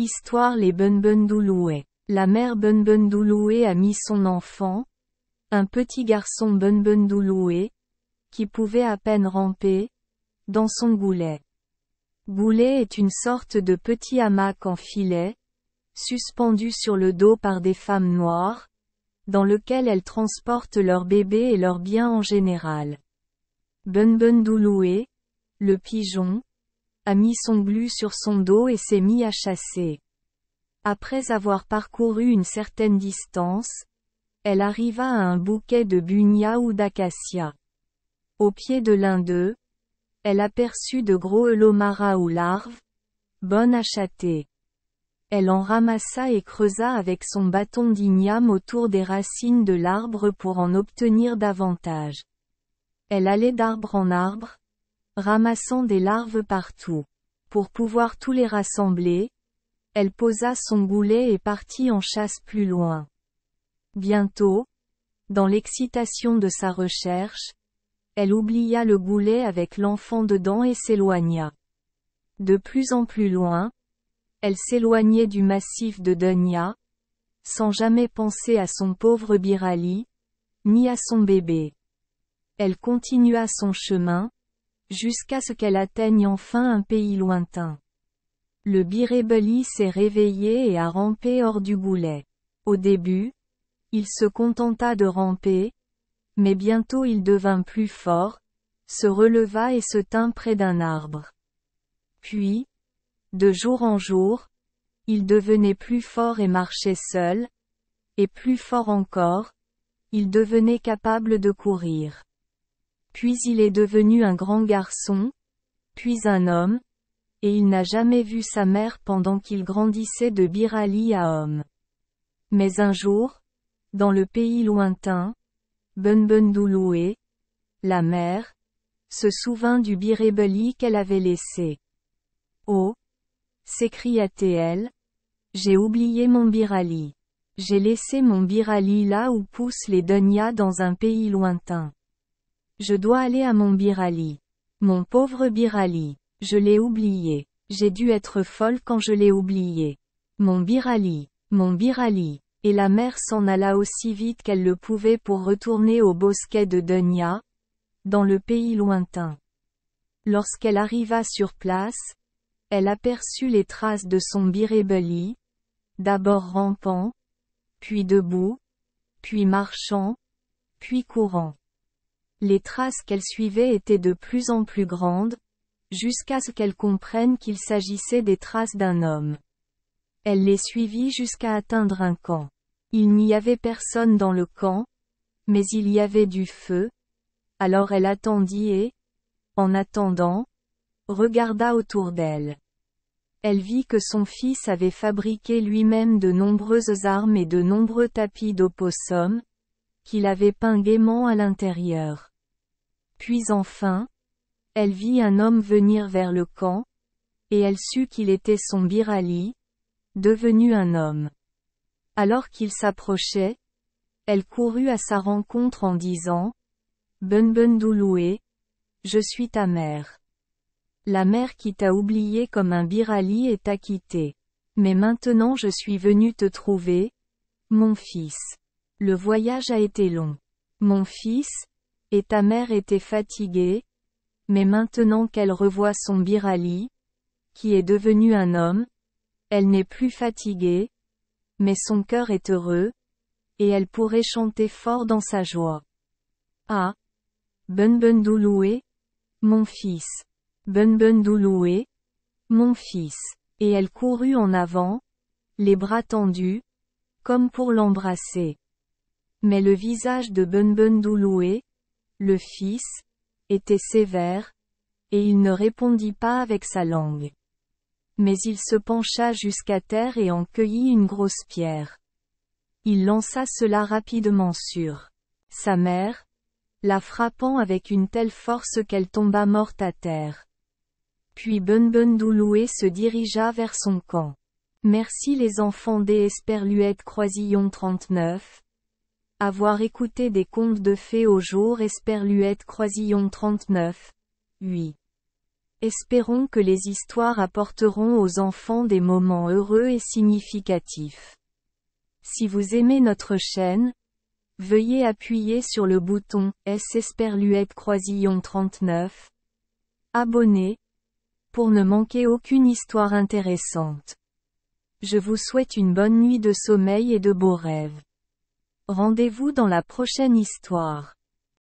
Histoire les Bunbunduloué. La mère Bunbunduloué a mis son enfant, un petit garçon Bunbunduloué, qui pouvait à peine ramper, dans son goulet. Goulet est une sorte de petit hamac en filet, suspendu sur le dos par des femmes noires, dans lequel elles transportent leurs bébés et leurs biens en général. Bunbunduloué, le pigeon, a mis son glu sur son dos et s'est mis à chasser. Après avoir parcouru une certaine distance, elle arriva à un bouquet de bunia ou d'acacia. Au pied de l'un d'eux, elle aperçut de gros elomara ou larves, bonnes à châter. Elle en ramassa et creusa avec son bâton d'igname autour des racines de l'arbre pour en obtenir davantage. Elle allait d'arbre en arbre, ramassant des larves partout. Pour pouvoir tous les rassembler, elle posa son goulet et partit en chasse plus loin. Bientôt, dans l'excitation de sa recherche, elle oublia le goulet avec l'enfant dedans et s'éloigna. De plus en plus loin, elle s'éloignait du massif de Dunya, sans jamais penser à son pauvre Birali, ni à son bébé. Elle continua son chemin, jusqu'à ce qu'elle atteigne enfin un pays lointain. Le Birébeli s'est réveillé et a rampé hors du goulet. Au début, il se contenta de ramper, mais bientôt il devint plus fort, se releva et se tint près d'un arbre. Puis, de jour en jour, il devenait plus fort et marchait seul, et plus fort encore, il devenait capable de courir. Puis il est devenu un grand garçon, puis un homme, et il n'a jamais vu sa mère pendant qu'il grandissait de Birali à homme. Mais un jour, dans le pays lointain, Bunbunduloué, la mère, se souvint du Birébeli qu'elle avait laissé. Oh! S'écria-t-elle, j'ai oublié mon Birali. J'ai laissé mon Birali là où poussent les dunyas dans un pays lointain. Je dois aller à mon Birali. Mon pauvre Birali. Je l'ai oublié. J'ai dû être folle quand je l'ai oublié. Mon Birali. Mon Birali. Et la mère s'en alla aussi vite qu'elle le pouvait pour retourner au bosquet de Dunya, dans le pays lointain. Lorsqu'elle arriva sur place, elle aperçut les traces de son Birébeli, d'abord rampant, puis debout, puis marchant, puis courant. Les traces qu'elle suivait étaient de plus en plus grandes, jusqu'à ce qu'elle comprenne qu'il s'agissait des traces d'un homme. Elle les suivit jusqu'à atteindre un camp. Il n'y avait personne dans le camp, mais il y avait du feu, alors elle attendit et, en attendant, regarda autour d'elle. Elle vit que son fils avait fabriqué lui-même de nombreuses armes et de nombreux tapis d'opossum, qu'il avait peints gaiement à l'intérieur. Puis enfin, elle vit un homme venir vers le camp, et elle sut qu'il était son Birali, devenu un homme. Alors qu'il s'approchait, elle courut à sa rencontre en disant, « Bunbunduloué, je suis ta mère. La mère qui t'a oublié comme un Birali et t'a quitté. Mais maintenant je suis venue te trouver, mon fils. Le voyage a été long. Mon fils, et ta mère était fatiguée, mais maintenant qu'elle revoit son Birali, qui est devenu un homme, elle n'est plus fatiguée, mais son cœur est heureux, et elle pourrait chanter fort dans sa joie. Ah! Bunbunduloué, mon fils. Bunbunduloué, mon fils. Et elle courut en avant, les bras tendus, comme pour l'embrasser. Mais le visage de Bunbunduloué, le fils, était sévère, et il ne répondit pas avec sa langue. Mais il se pencha jusqu'à terre et en cueillit une grosse pierre. Il lança cela rapidement sur sa mère, la frappant avec une telle force qu'elle tomba morte à terre. Puis Bunbunduloué se dirigea vers son camp. Merci les enfants des Esperluette Croisillon 39. Avoir écouté des contes de fées au jour Esperluette Croisillon 39. 8. Espérons que les histoires apporteront aux enfants des moments heureux et significatifs. Si vous aimez notre chaîne, veuillez appuyer sur le bouton S Esperluette Croisillon 39. Abonner, pour ne manquer aucune histoire intéressante. Je vous souhaite une bonne nuit de sommeil et de beaux rêves. Rendez-vous dans la prochaine histoire.